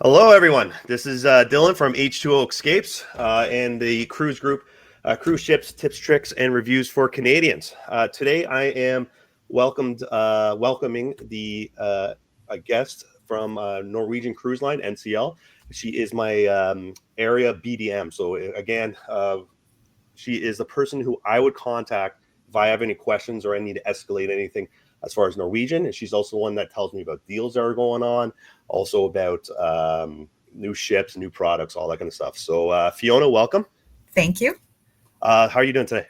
Hello, everyone. This is Dylan from H2O Escapes and the cruise group, Cruise Ships, Tips, Tricks, and Reviews for Canadians. Today, I am welcoming a guest from Norwegian Cruise Line, NCL. She is my area BDM. So, again, she is the person who I would contact if I have any questions or I need to escalate anything as far as Norwegian. And she's also the one that tells me about deals that are going on, also about new ships, new products, all that kind of stuff. So, Fiona, welcome. Thank you. How are you doing today?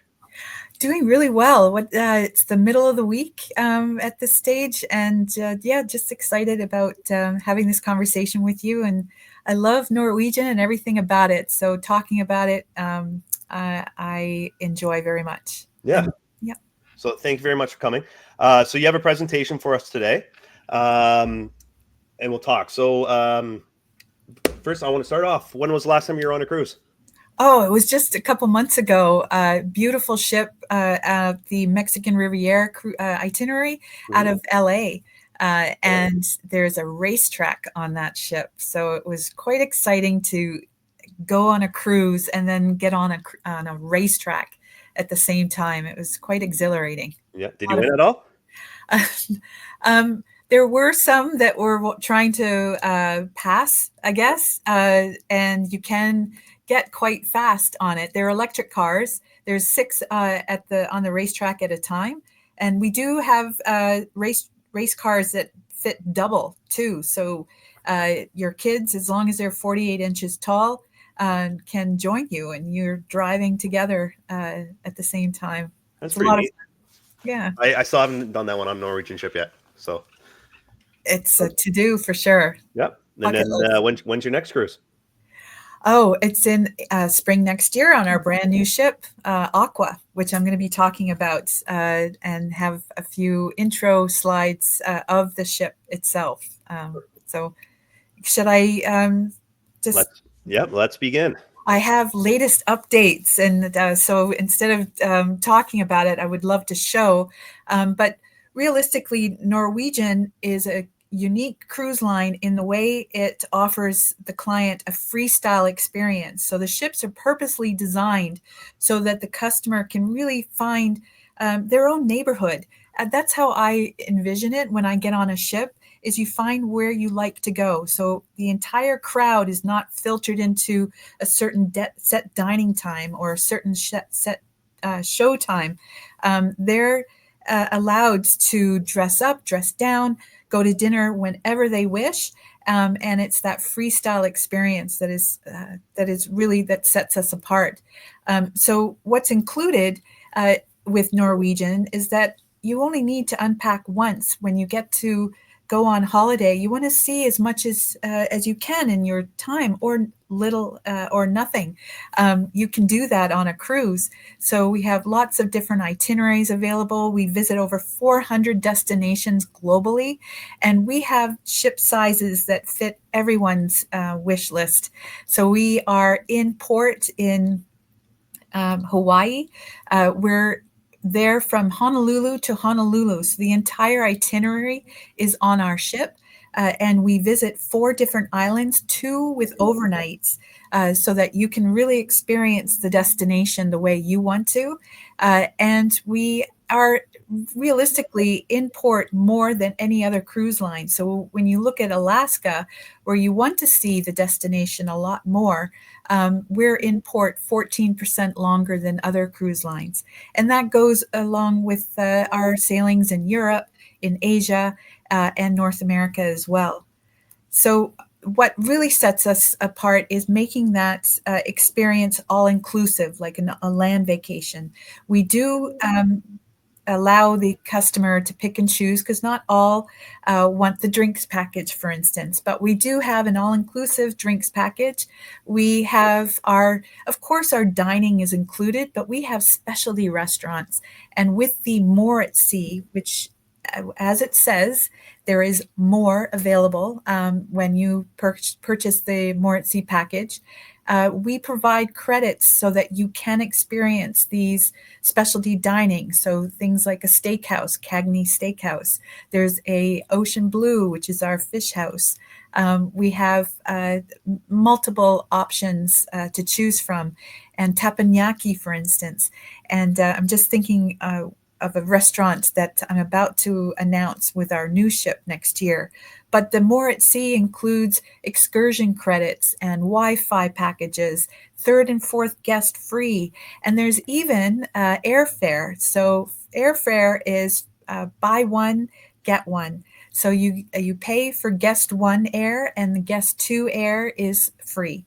Doing really well. It's the middle of the week at this stage, and yeah, just excited about having this conversation with you. And I love Norwegian and everything about it. So talking about it, I enjoy very much. Yeah. Yeah. So thank you very much for coming. So you have a presentation for us today, and we'll talk. So first, I want to start off. When was the last time you were on a cruise? Oh, it was just a couple months ago. Beautiful ship, the Mexican Riviera itinerary out of LA. And there's a racetrack on that ship. So it was quite exciting to go on a cruise and then get on a racetrack at the same time. It was quite exhilarating. Yeah. Did you win at all? There were some that were trying to pass, I guess, and you can get quite fast on it. They're electric cars. There's six on the racetrack at a time, and we do have race cars that fit double too. So your kids, as long as they're 48 inches tall, can join you, and you're driving together at the same time. That's It's a pretty lot of neat. fun. Yeah, I still haven't done that one on Norwegian ship yet. So, it's a to do for sure. yep. And Bucket then list. when's your next cruise? Oh, it's in spring next year on our brand new ship, Aqua, which I'm going to be talking about and have a few intro slides of the ship itself. So, should I just? Let's begin. I have latest updates, and so instead of talking about it, I would love to show. But realistically, Norwegian is a unique cruise line in the way it offers the client a freestyle experience. So the ships are purposely designed so that the customer can really find their own neighborhood. That's how I envision it when I get on a ship, is you find where you like to go. So the entire crowd is not filtered into a certain set dining time or a certain set show time. They're allowed to dress up, dress down, go to dinner whenever they wish. And it's that freestyle experience that is really that sets us apart. So what's included with Norwegian is that you only need to unpack once when you get to go on holiday. You want to see as much as you can in your time, or little or nothing. You can do that on a cruise. So we have lots of different itineraries available. We visit over 400 destinations globally, and we have ship sizes that fit everyone's wish list. So we are in port in Hawaii. We're there from Honolulu to Honolulu. So the entire itinerary is on our ship. And we visit 4 different islands, 2 with overnights, so that you can really experience the destination the way you want to. And we are realistically in port more than any other cruise line. So when you look at Alaska, where you want to see the destination a lot more, we're in port 14% longer than other cruise lines. And that goes along with our sailings in Europe, in Asia, and North America as well. So what really sets us apart is making that experience all inclusive, like a land vacation. We do allow the customer to pick and choose, because not all want the drinks package, for instance, but we do have an all-inclusive drinks package. We have of course, our dining is included, but we have specialty restaurants. And with the More at Sea, which, as it says, there is more available when you purchase the More at Sea package. We provide credits so that you can experience these specialty dining. So things like a steakhouse, Cagney Steakhouse. There's a Ocean Blue, which is our fish house. We have multiple options to choose from, and teppanyaki, for instance. And I'm just thinking of a restaurant that I'm about to announce with our new ship next year. But the More at Sea includes excursion credits and Wi-Fi packages, third and fourth guest free, and there's even airfare. So airfare is buy one, get one. So you pay for guest one air, and the guest two air is free.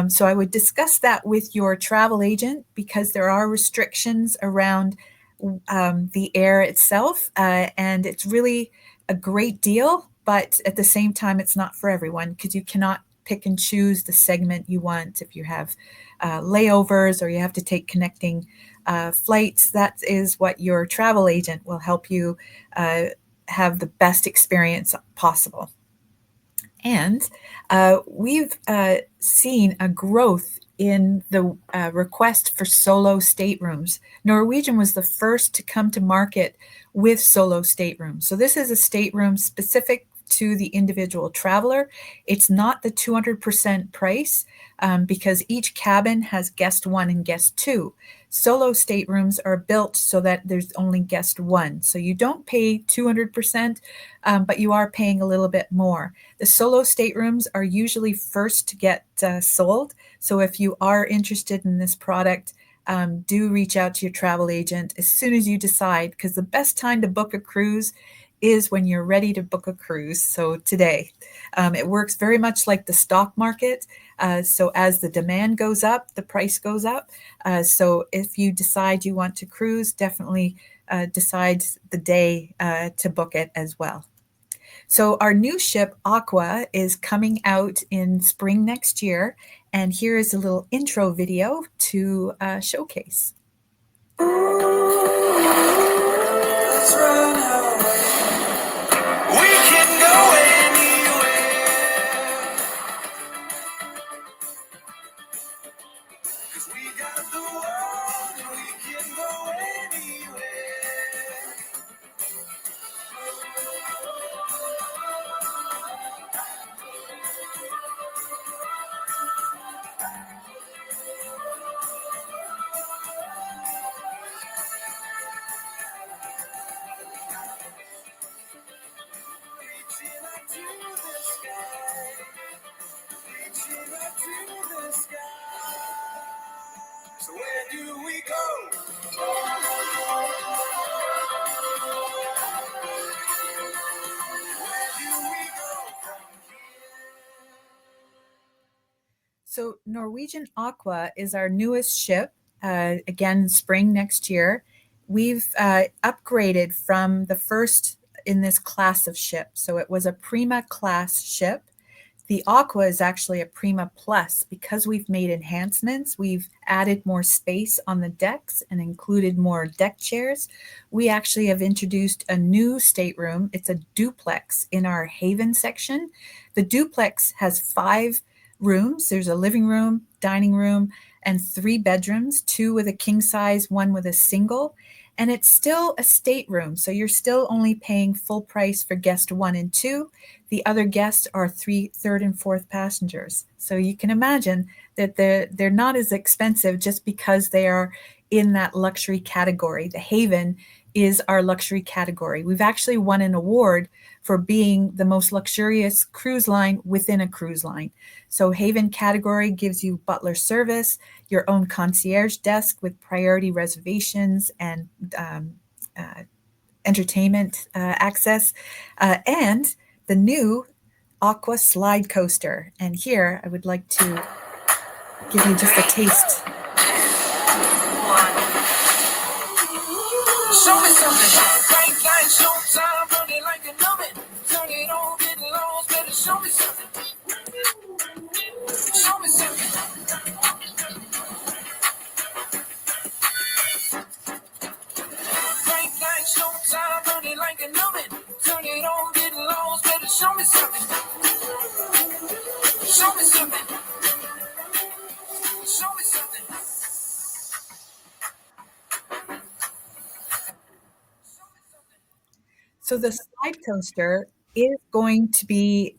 So I would discuss that with your travel agent, because there are restrictions around the air itself, and it's really a great deal. But at the same time, it's not for everyone, because you cannot pick and choose the segment you want. If you have layovers or you have to take connecting flights, that is what your travel agent will help you have the best experience possible. And we've seen a growth in the request for solo staterooms. Norwegian was the first to come to market with solo staterooms. So this is a stateroom specific to the individual traveler. It's not the 200% price, because each cabin has guest one and guest two. Solo staterooms are built so that there's only guest one. So you don't pay 200%, but you are paying a little bit more. The solo staterooms are usually first to get sold. So if you are interested in this product, do reach out to your travel agent as soon as you decide, because the best time to book a cruise is when you're ready to book a cruise. So today, it works very much like the stock market. So as the demand goes up, the price goes up. So if you decide you want to cruise, definitely decide the day to book it as well. So our new ship, Aqua, is coming out in spring next year. And here is a little intro video to showcase. Let's run away. We can go anywhere. 'Cause we got the world and we can go anywhere. Reaching up to the sky. Reaching up to the sky. So where do we go? Where do we go from here? So Norwegian Aqua is our newest ship. Again, spring next year. We've upgraded from the first in this class of ship. So it was a Prima class ship. The Aqua is actually a Prima Plus. Because we've made enhancements, we've added more space on the decks and included more deck chairs. We actually have introduced a new stateroom. It's a duplex in our Haven section. The duplex has 5 rooms. There's a living room, dining room, and 3 bedrooms, 2 with a king size, 1 with a single. And it's still a stateroom, so you're still only paying full price for guest 1 and 2. The other guests are third and fourth passengers. So you can imagine that they're not as expensive just because they are in that luxury category. The Haven is our luxury category. We've actually won an award for being the most luxurious cruise line within a cruise line. So Haven category gives you butler service, your own concierge desk with priority reservations and entertainment access, and the new Aqua slide coaster. And here I would like to give you just a taste. Show me something. Bright light, showtime, burn it like an oven. Turn it on, get lost, better show me something. Show me something. Bright light, showtime, burn it like an oven. Turn it on, get lost, better show me something. Show me something. Show me something. So the slide coaster is going to be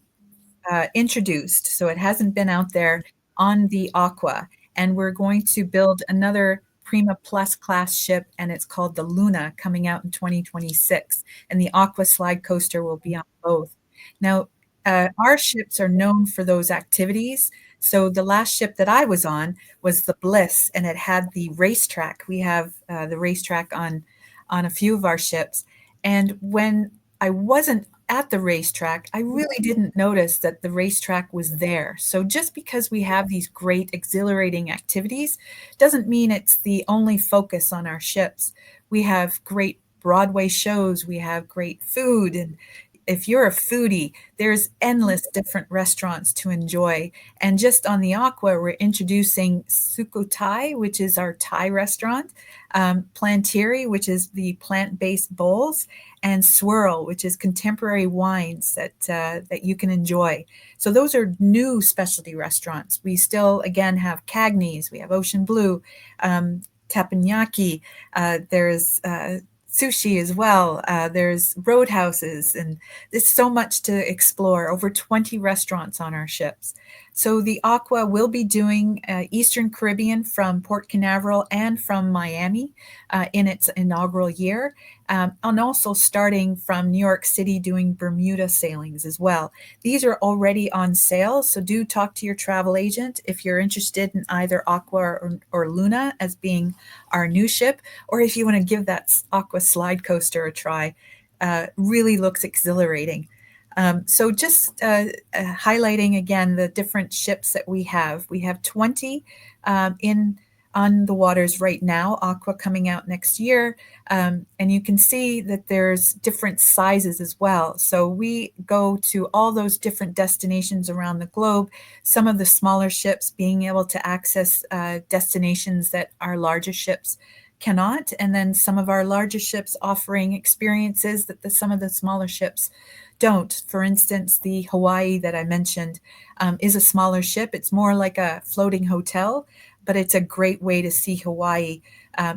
introduced, so it hasn't been out there on the Aqua. And we're going to build another Prima Plus class ship, and it's called the Luna, coming out in 2026. And the Aqua slide coaster will be on both. Now, our ships are known for those activities. So the last ship that I was on was the Bliss, and it had the racetrack. We have the racetrack on a few of our ships. And when I wasn't at the racetrack, I really didn't notice that the racetrack was there. So just because we have these great exhilarating activities doesn't mean it's the only focus on our ships. We have great Broadway shows, we have great food, and if you're a foodie, there's endless different restaurants to enjoy. And just on the Aqua, we're introducing Sukhothai, which is our Thai restaurant, Plantiri, which is the plant-based bowls, and Swirl, which is contemporary wines that you can enjoy. So those are new specialty restaurants. We still, again, have Cagney's, we have Ocean Blue, Teppanyaki, there's sushi as well. There's roadhouses, and there's so much to explore. Over 20 restaurants on our ships. So the Aqua will be doing Eastern Caribbean from Port Canaveral and from Miami in its inaugural year, and also starting from New York City doing Bermuda sailings as well. These are already on sale, so do talk to your travel agent if you're interested in either Aqua or Luna as being our new ship, or if you want to give that Aqua slide coaster a try. Really looks exhilarating. So just highlighting again the different ships that we have. We have 20 in on the waters right now, Aqua coming out next year. And you can see that there's different sizes as well. So we go to all those different destinations around the globe, some of the smaller ships being able to access destinations that our larger ships cannot, and then some of our larger ships offering experiences that some of the smaller ships don't. For instance, the Hawaii that I mentioned is a smaller ship. It's more like a floating hotel, but it's a great way to see Hawaii.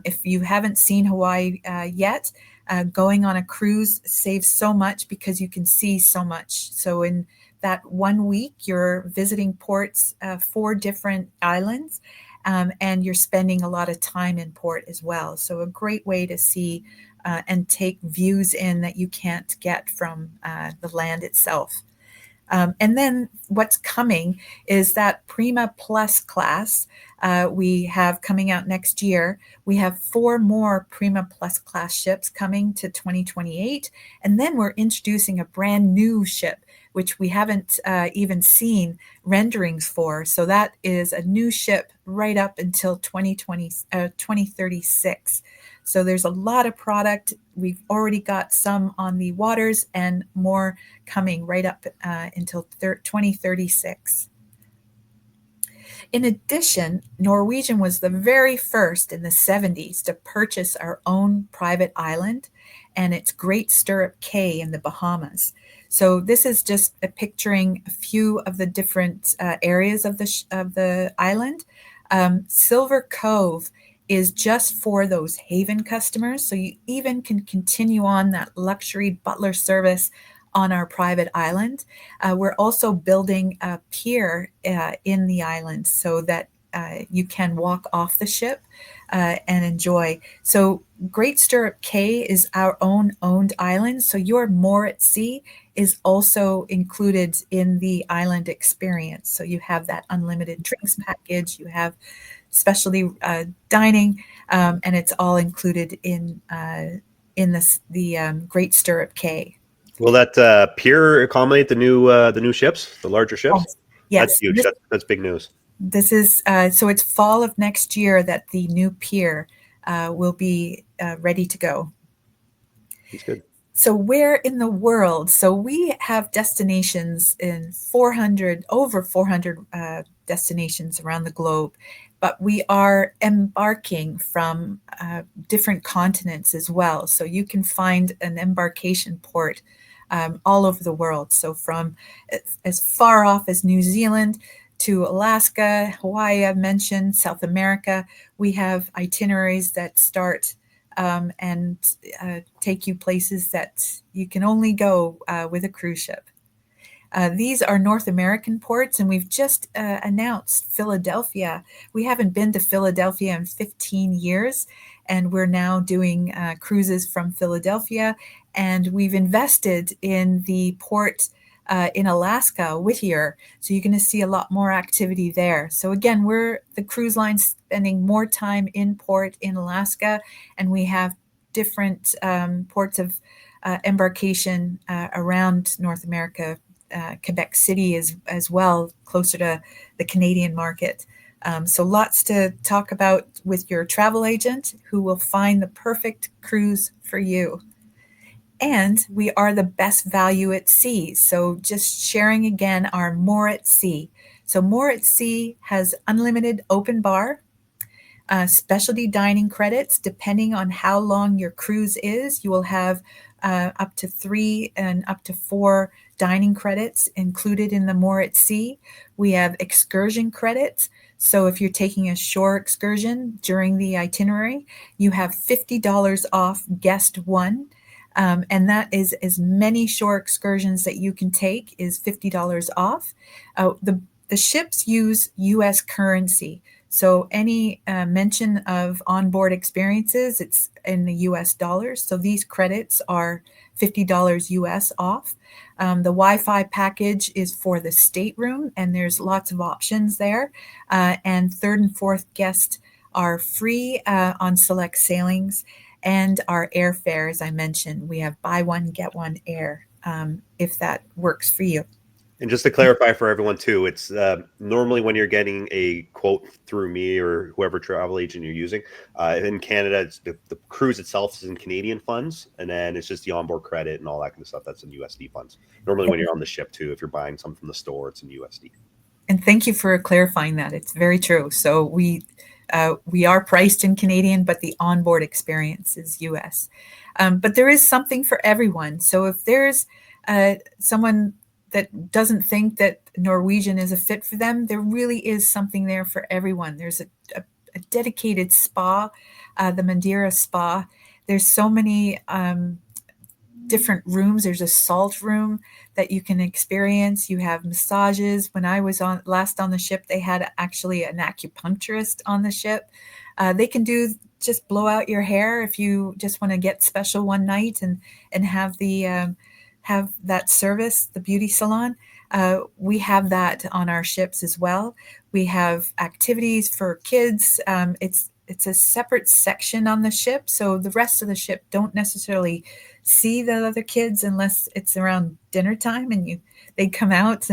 If you haven't seen Hawaii yet, going on a cruise saves so much because you can see so much. So in that 1 week, you're visiting ports, 4 different islands, and you're spending a lot of time in port as well. So a great way to see and take views in that you can't get from the land itself. And then what's coming is that Prima Plus class we have coming out next year. We have 4 more Prima Plus class ships coming to 2028. And then we're introducing a brand new ship, which we haven't even seen renderings for. So that is a new ship right up until 2036. So there's a lot of product. We've already got some on the waters and more coming right up until 2036. In addition, Norwegian was the very first in the 70s to purchase our own private island, and it's Great Stirrup Cay in the Bahamas. So this is just picturing a few of the different areas of the island. Silver Cove is just for those haven customers. So you even can continue on that luxury butler service on our private island. We're also building a pier in the island so that you can walk off the ship and enjoy. So Great Stirrup Cay is our own owned island. So your More at Sea is also included in the island experience. So you have that unlimited drinks package, you have specialty dining, and it's all included in the Great Stirrup Cay. Will that pier accommodate the new ships, the larger ships? Yes, That's yes. huge. That's big news. This is so it's fall of next year that the new pier will be ready to go. That's good. So where in the world? So we have destinations in over 400 destinations around the globe, but we are embarking from different continents as well. So you can find an embarkation port all over the world. So from as far off as New Zealand to Alaska, Hawaii, I've mentioned, South America, we have itineraries that start and take you places that you can only go with a cruise ship. These are North American ports, and we've just announced Philadelphia. We haven't been to Philadelphia in 15 years, and we're now doing cruises from Philadelphia. And we've invested in the port in Alaska, Whittier. So you're going to see a lot more activity there. So again, we're the cruise line spending more time in port in Alaska, and we have different ports of embarkation around North America, Quebec City as well, closer to the Canadian market. So lots to talk about with your travel agent, who will find the perfect cruise for you. And we are the best value at sea. So just sharing again our More at Sea. So More at Sea has unlimited open bar, specialty dining credits. Depending on how long your cruise is, you will have up to 3 and up to 4 dining credits included in the More at Sea. We have excursion credits. So if you're taking a shore excursion during the itinerary, you have $50 off guest one. And that is as many shore excursions that you can take is $50 off. The ships use US currency. So any mention of onboard experiences, it's in the US dollars. So these credits are $50 US off. The Wi-Fi package is for the stateroom, and there's lots of options there. And third and fourth guests are free on select sailings. And our airfare, as I mentioned, we have buy one, get one air, if that works for you. And just to clarify for everyone too, it's normally when you're getting a quote through me or whoever travel agent you're using, in Canada, it's the cruise itself is in Canadian funds, and then it's just the onboard credit and all that kind of stuff that's in USD funds. Normally when you're on the ship too, if you're buying something from the store, it's in USD. And thank you for clarifying that. It's very true. So we are priced in Canadian, but the onboard experience is US. But there is something for everyone. So if there's someone that doesn't think that Norwegian is a fit for them, there really is something there for everyone. There's a dedicated spa, the Madeira Spa. There's so many different rooms. There's a salt room that you can experience. You have massages. When I was last on the ship, they had actually an acupuncturist on the ship. They can just blow out your hair if you just want to get special one night and have have that service, the beauty salon. We have that on our ships as well. We have activities for kids. It's a separate section on the ship, so the rest of the ship don't necessarily see the other kids unless it's around dinner time and they come out,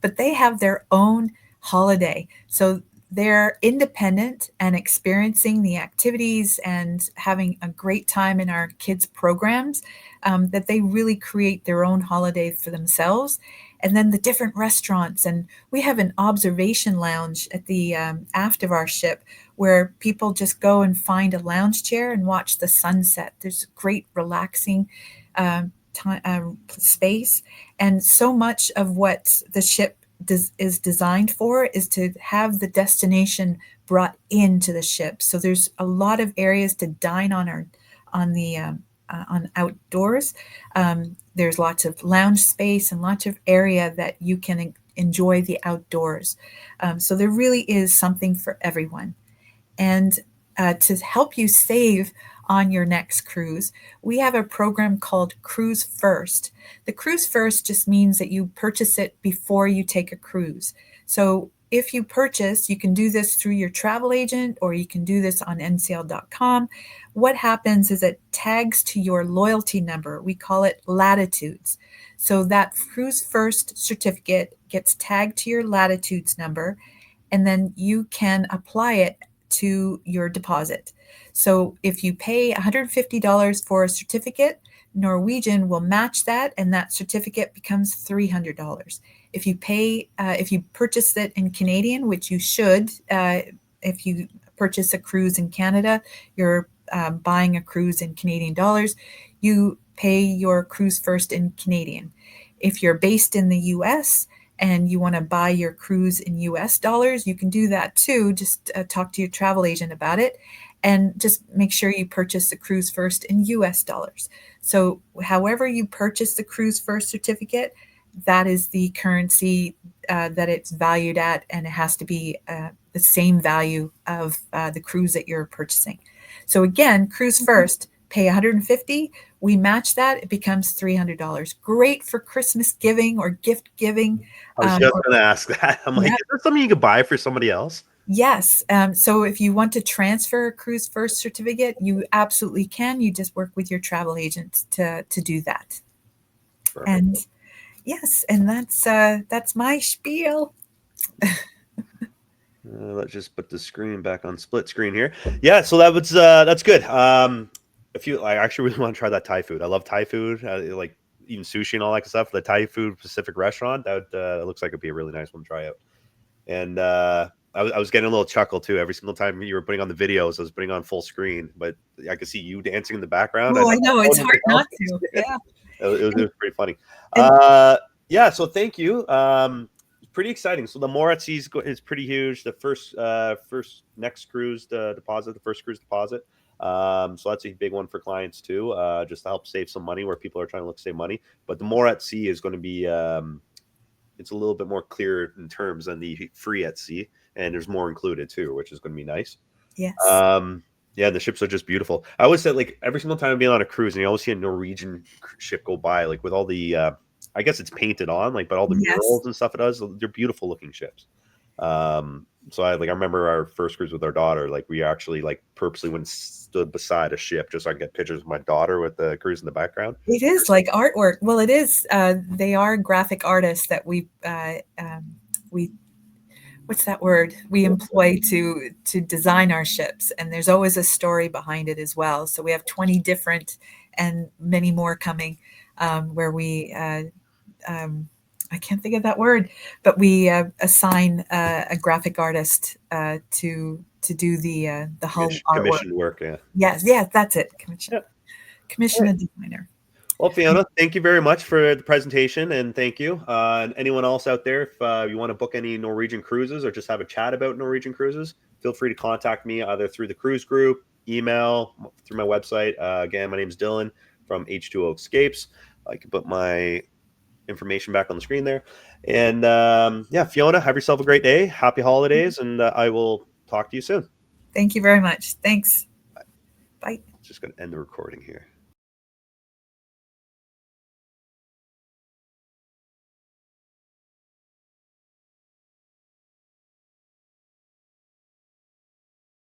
but they have their own holiday. So they're independent and experiencing the activities and having a great time in our kids' programs, that they really create their own holiday for themselves. And then the different restaurants. And we have an observation lounge at the aft of our ship where people just go and find a lounge chair and watch the sunset. There's great relaxing space. And so much of what the ship is designed for is to have the destination brought into the ship. So there's a lot of areas to dine on outdoors. There's lots of lounge space and lots of area that you can enjoy the outdoors. So there really is something for everyone. And to help you save on your next cruise, we have a program called Cruise First. The Cruise First just means that you purchase it before you take a cruise. So if you purchase, you can do this through your travel agent or you can do this on ncl.com. What happens is it tags to your loyalty number. We call it latitudes. So that Cruise First certificate gets tagged to your latitudes number, and then you can apply it to your deposit. So if you pay $150 for a certificate, Norwegian will match that, and that certificate becomes $300. If you purchase it in Canadian, which you should, if you purchase a cruise in Canada, you're buying a cruise in Canadian dollars, you pay your Cruise First in Canadian. If you're based in the US and you want to buy your cruise in US dollars, you can do that too. Just talk to your travel agent about it and just make sure you purchase the Cruise First in US dollars. So however you purchase the Cruise First certificate, that is the currency that it's valued at, and it has to be the same value of the cruise that you're purchasing. So again, cruise first, pay 150. We match that; it becomes $300. Great for Christmas giving or gift giving. I was just Or, going to ask that. I'm like, yeah, is that something you could buy for somebody else? yes. So if you want to transfer a cruise first certificate, you absolutely can. You just work with your travel agent to do that. Perfect. And yes, and that's my spiel. Let's just put the screen back on split screen here. Yeah, so that's good. If you, I actually really want to try that Thai food. I love Thai food, like even sushi and all that stuff. The Thai food Pacific restaurant that looks like it'd be a really nice one to try out. And I was getting a little chuckle too every single time you were putting on the videos. I was putting on full screen, but I could see you dancing in the background. I Oh, know, I know, I know it's nobody hard else not to. did. Yeah. It was pretty funny. And Yeah, so thank you. It's pretty exciting. So the more at sea is pretty huge. The first next cruise deposit, the first cruise deposit. So that's a big one for clients too, just to help save some money where people are trying to look save money. But the more at sea is going to be it's a little bit more clear in terms than the free at sea, and there's more included too, which is going to be nice. yes. Um, yeah, the ships are just beautiful. I always said like every single time I'm being on a cruise, and you always see a Norwegian ship go by, like with all the, I guess it's painted on, like, but all the Yes. murals and stuff it does, they're beautiful looking ships. So I remember our first cruise with our daughter, like we actually like purposely went and stood beside a ship just so I could get pictures of my daughter with the cruise in the background. It is like artwork. Well, it is, they are graphic artists that we what's that word? We employ to design our ships, and there's always a story behind it as well. So we have 20 different and many more coming, where we I can't think of that word, but we assign a graphic artist to do the whole artwork. Commissioned work, yeah. Yes, yes, that's it. Commission, Yeah. commission a designer. Well, Fiona, thank you very much for the presentation, and thank you. And anyone else out there, if you want to book any Norwegian cruises or just have a chat about Norwegian cruises, feel free to contact me either through the cruise group, email, through my website. Again, my name is Dylan from H2O Escapes. I can put my information back on the screen there. And yeah, Fiona, have yourself a great day. Happy holidays, and I will talk to you soon. Thank you very much. Thanks. Bye. Just going to end the recording here.